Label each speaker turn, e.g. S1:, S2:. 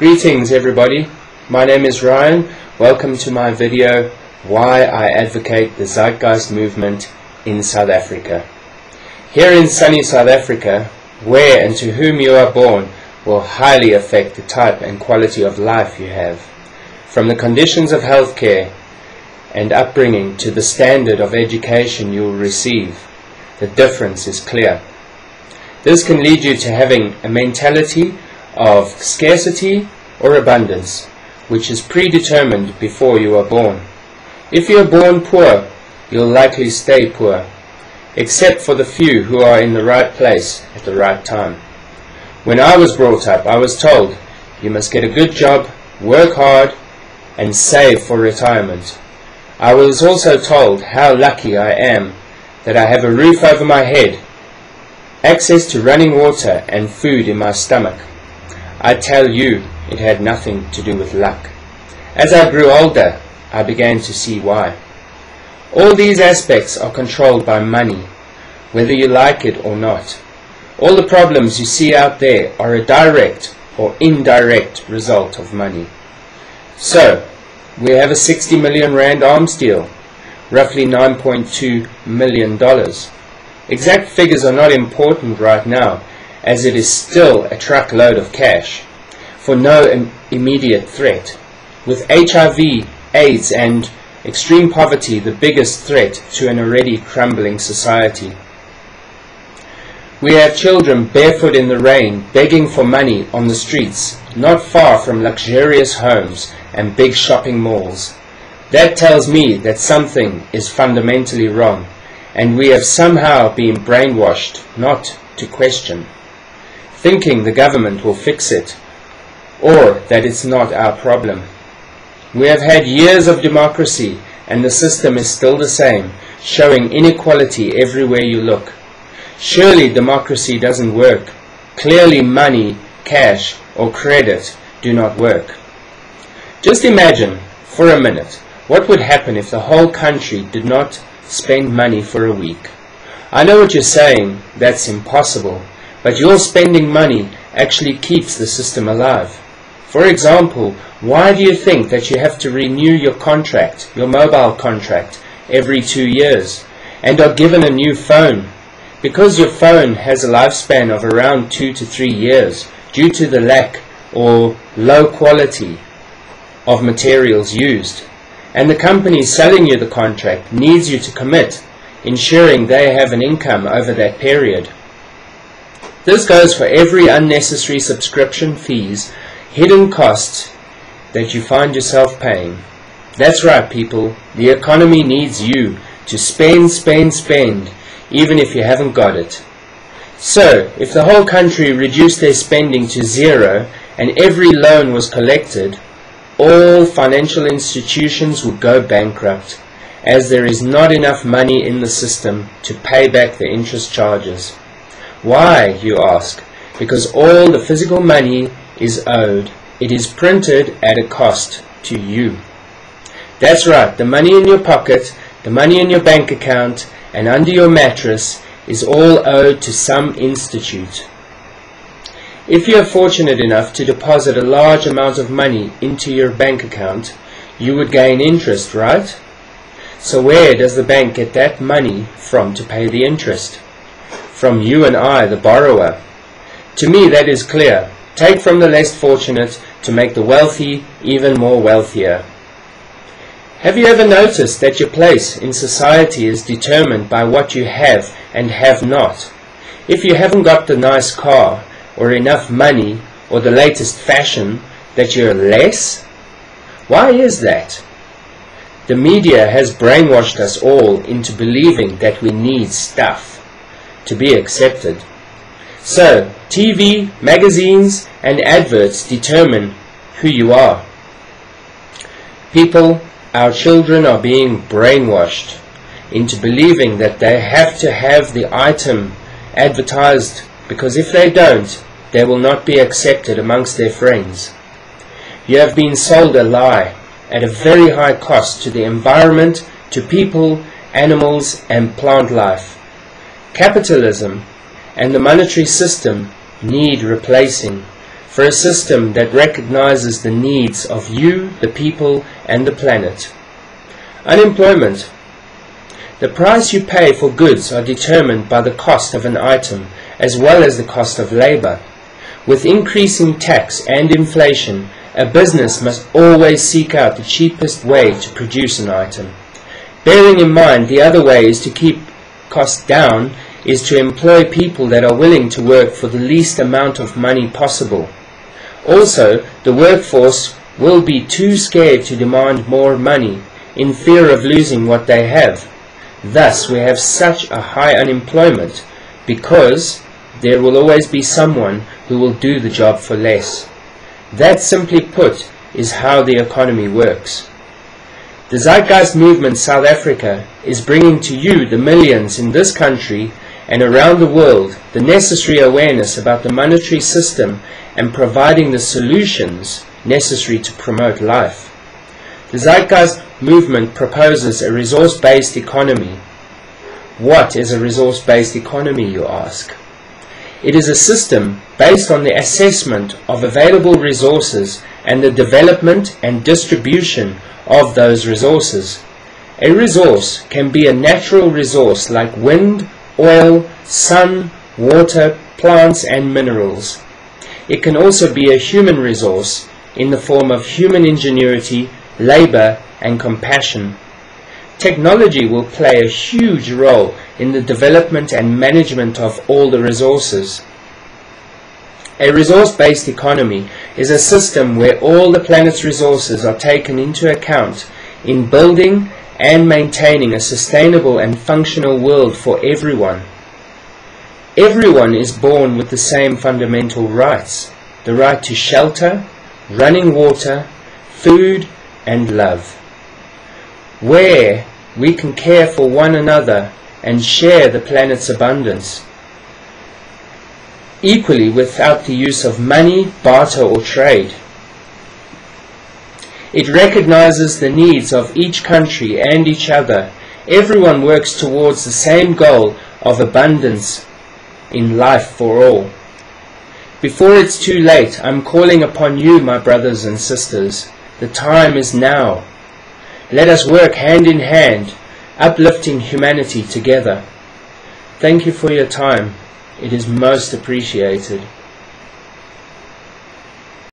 S1: Greetings everybody, my name is Ryan. Welcome to my video, Why I Advocate the Zeitgeist Movement in South Africa. Here in sunny South Africa, where and to whom you are born will highly affect the type and quality of life you have. From the conditions of healthcare and upbringing to the standard of education you will receive, the difference is clear. This can lead you to having a mentality of scarcity or abundance, which is predetermined before you are born. If you are born poor, you'll likely stay poor, except for the few who are in the right place at the right time. When I was brought up, I was told, you must get a good job, work hard, and save for retirement. I was also told how lucky I am that I have a roof over my head, access to running water, and food in my stomach. I tell you, it had nothing to do with luck. As I grew older, I began to see why. All these aspects are controlled by money, whether you like it or not. All the problems you see out there are a direct or indirect result of money. So, we have a 60 million rand arms deal, roughly $9.2 million. Exact figures are not important right now, as it is still a truckload of cash for no immediate threat, with HIV, AIDS and extreme poverty the biggest threat to an already crumbling society. We have children barefoot in the rain begging for money on the streets, not far from luxurious homes and big shopping malls. That tells me that something is fundamentally wrong, and we have somehow been brainwashed not to question, thinking the government will fix it, or that it's not our problem. We have had years of democracy, and the system is still the same, showing inequality everywhere you look. Surely democracy doesn't work. Clearly money, cash, or credit do not work. Just imagine, for a minute, what would happen if the whole country did not spend money for a week. I know what you're saying, that's impossible, but your spending money actually keeps the system alive. For example, why do you think that you have to renew your contract, your mobile contract, every 2 years, and are given a new phone? Because your phone has a lifespan of around 2 to 3 years due to the lack or low quality of materials used. And the company selling you the contract needs you to commit, ensuring they have an income over that period. This goes for every unnecessary subscription fees, hidden costs that you find yourself paying. That's right, people. The economy needs you to spend, even if you haven't got it. So, if the whole country reduced their spending to zero and every loan was collected, all financial institutions would go bankrupt, as there is not enough money in the system to pay back the interest charges. Why, you ask? Because all the physical money is owed. It is printed at a cost to you. That's right, the money in your pocket, the money in your bank account, and under your mattress is all owed to some institute. If you are fortunate enough to deposit a large amount of money into your bank account, you would gain interest, right? So where does the bank get that money from to pay the interest? From you and I, the borrower. To me that is clear. Take from the less fortunate to make the wealthy even more wealthier. Have you ever noticed that your place in society is determined by what you have and have not? If you haven't got the nice car, or enough money, or the latest fashion, that you're less? Why is that? The media has brainwashed us all into believing that we need stuff to be accepted. So, TV, magazines, and adverts determine who you are. People, our children are being brainwashed into believing that they have to have the item advertised, because if they don't, they will not be accepted amongst their friends. You have been sold a lie at a very high cost to the environment, to people, animals, and plant life. Capitalism and the monetary system need replacing. for a system that recognizes the needs of you, the people, and the planet. Unemployment. The price you pay for goods are determined by the cost of an item as well as the cost of labor. With increasing tax and inflation, a business must always seek out the cheapest way to produce an item. Bearing in mind the other way is to keep costs down is to employ people that are willing to work for the least amount of money possible. Also, the workforce will be too scared to demand more money in fear of losing what they have. Thus, we have such a high unemployment because there will always be someone who will do the job for less. That, simply put, is how the economy works. The Zeitgeist Movement South Africa is bringing to you, the millions in this country and around the world, the necessary awareness about the monetary system and providing the solutions necessary to promote life. The Zeitgeist Movement proposes a resource-based economy. What is a resource-based economy, you ask? It is a system based on the assessment of available resources and the development and distribution of those resources. A resource can be a natural resource like wind, oil, sun, water, plants and minerals. It can also be a human resource in the form of human ingenuity, labor and compassion. Technology will play a huge role in the development and management of all the resources. A resource-based economy is a system where all the planet's resources are taken into account in building and maintaining a sustainable and functional world for everyone. Everyone is born with the same fundamental rights: the right to shelter, running water, food and love, where we can care for one another and share the planet's abundance, equally without the use of money, barter or trade. It recognizes the needs of each country and each other. Everyone works towards the same goal of abundance in life for all. Before it's too late, I'm calling upon you, my brothers and sisters. The time is now. Let us work hand in hand, uplifting humanity together. Thank you for your time. It is most appreciated.